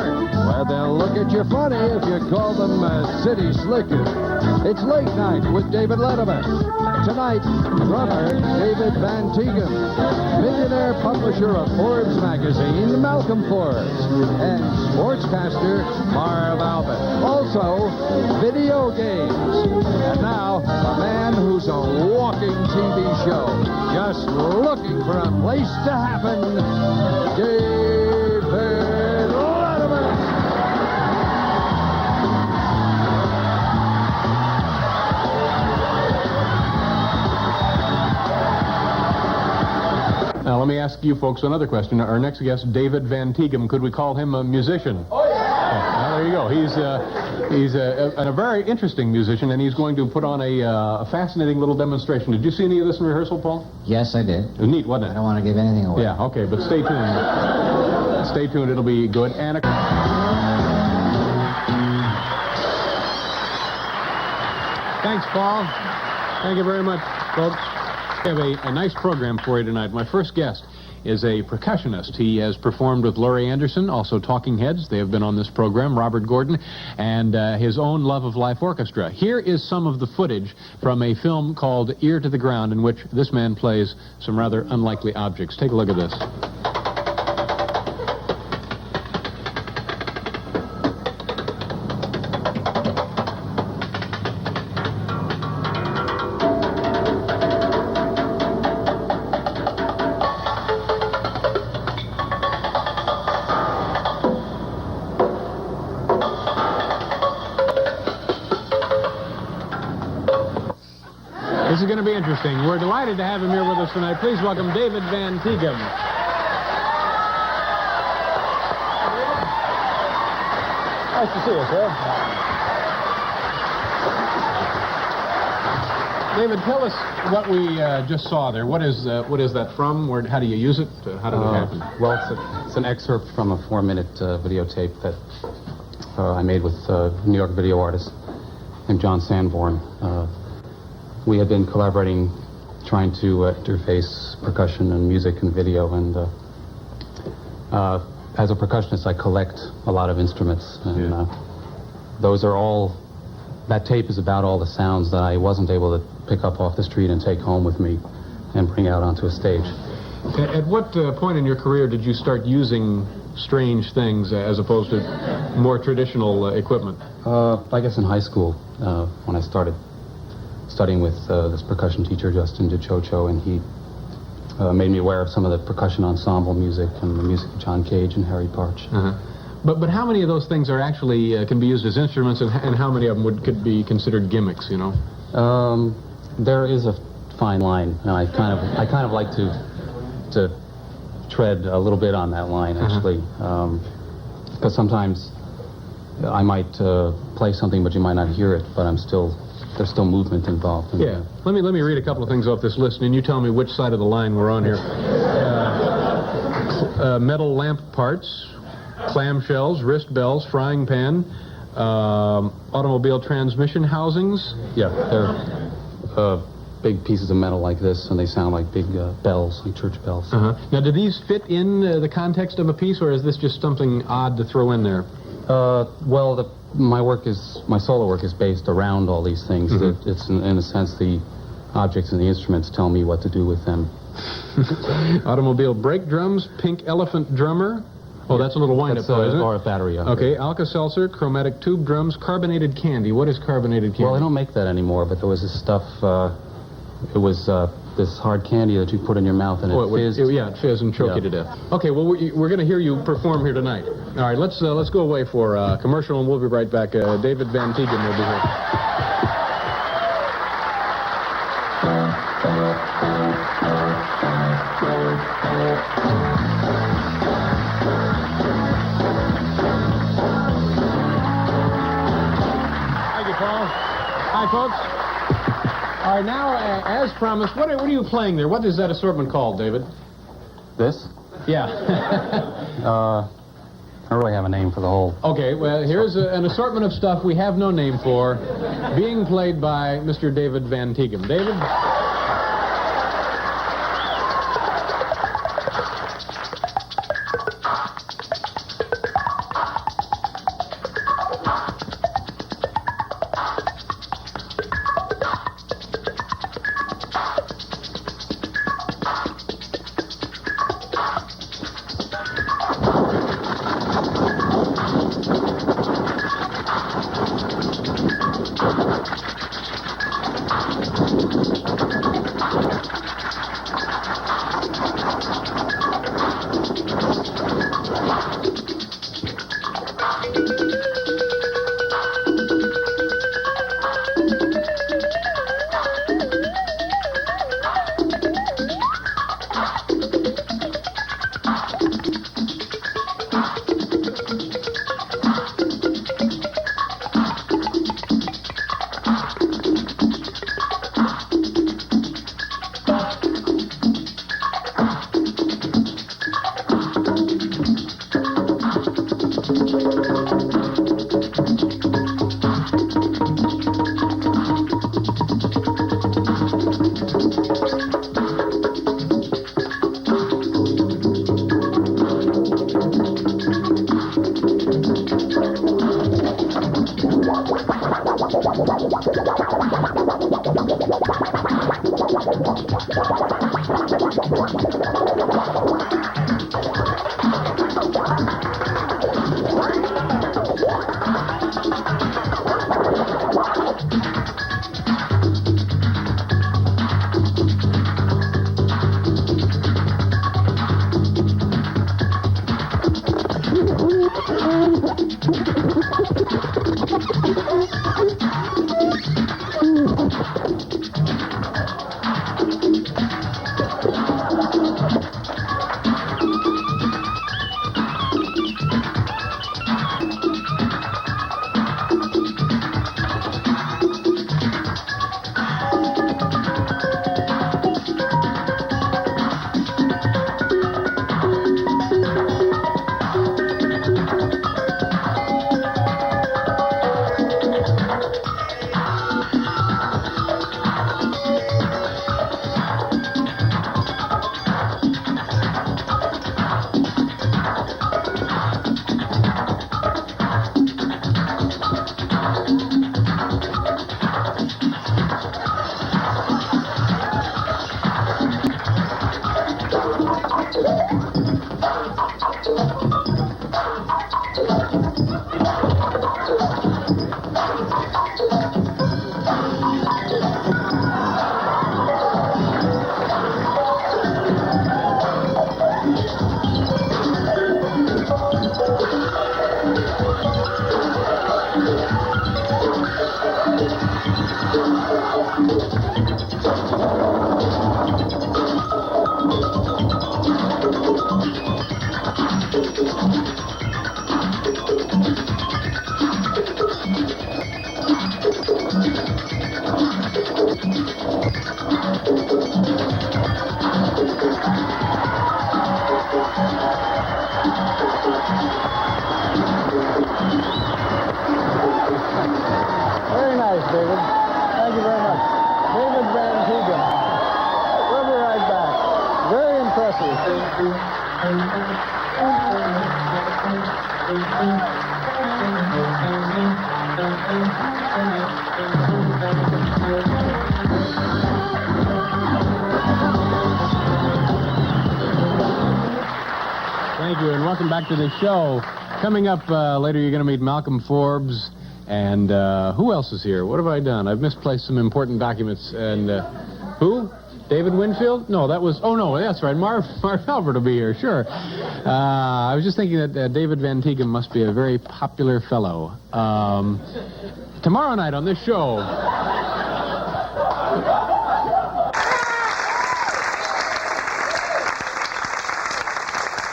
Park, where they'll look at you funny if you call them city slickers. It's Late Night with David Letterman. Tonight, drummer David Van Tieghem, millionaire publisher of Forbes magazine, Malcolm Forbes, and sportscaster Marv Albert. Also, video games. And now, a man who's a walking TV show, just looking for a place to happen, David Letterman. Now, let me ask you folks another question. Our next guest, David Van Tieghem, could we call him a musician? Oh, yeah! Well, there you go. He's a very interesting musician, and he's going to put on a fascinating little demonstration. Did you see any of this in rehearsal, Paul? Yes, I did. It was neat, wasn't it? I don't want to give anything away. Yeah, okay, but stay tuned. Stay tuned, it'll be good. And thanks, Paul. Thank you very much, folks. We have a nice program for you tonight. My first guest is a percussionist. He has performed with Laurie Anderson, also Talking Heads. They have been on this program, Robert Gordon, and his own Love of Life Orchestra. Here is some of the footage from a film called Ear to the Ground, in which this man plays some rather unlikely objects. Take a look at this. This is going to be interesting. We're delighted to have him here with us tonight. Please welcome David Van Tieghem. Nice to see you, sir. David, tell us what we just saw there. What is that from? How do you use it? How did it happen? Well, it's an excerpt from a 4-minute videotape that I made with a New York video artist named John Sanborn. We had been collaborating, trying to interface percussion and music and video, and as a percussionist, I collect a lot of instruments, and those are all. That tape is about all the sounds that I wasn't able to pick up off the street and take home with me and bring out onto a stage. At what point in your career did you start using strange things as opposed to more traditional equipment? I guess in high school, when I started studying with this percussion teacher, Justin DeChocho, and he made me aware of some of the percussion ensemble music and the music of John Cage and Harry Partch. But how many of those things are actually can be used as instruments, and how many of them could be considered gimmicks? You know, there is a fine line, and I kind of like to tread a little bit on that line, actually, because sometimes I might play something, but you might not hear it, but there's still movement involved. Yeah. Let me read a couple of things off this list, and you tell me which side of the line we're on here. Metal lamp parts, clamshells, wrist bells, frying pan, automobile transmission housings. Yeah, they're big pieces of metal like this, and they sound like big bells, like church bells. Now, do these fit in the context of a piece, or is this just something odd to throw in there? Well, my solo work is based around all these things. It's in a sense, the objects and the instruments tell me what to do with them. Automobile brake drums, pink elephant drummer. Oh, that's a little wind-up, isn't it? Or a battery. Okay, Alka-Seltzer, chromatic tube drums, carbonated candy. What is carbonated candy? Well, they don't make that anymore, but there was this stuff, it was this hard candy that you put in your mouth and it fizzed. It fizz and choke you to death. Okay, well, we're going to hear you perform here tonight. All right, let's go away for commercial, and we'll be right back. David Van Tieghem will be here. Thank you, Paul. Hi, folks. All right, now, as promised, what are you playing there? What is that assortment called, David? This? Yeah. I don't really have a name for the whole... Okay, well, here's an assortment of stuff we have no name for, being played by Mr. David Van Tieghem. David? Very nice, David. Thank you very much. David Van Tieghem. We'll be right back. Very impressive. Thank you, and welcome back to the show. Coming up later, you're going to meet Malcolm Forbes. And who else is here? What have I done? I've misplaced some important documents. And who? David Winfield? No, that was... Oh, no, that's right. Marv Albert will be here, sure. I was just thinking that David Van Tieghem must be a very popular fellow. Tomorrow night on this show...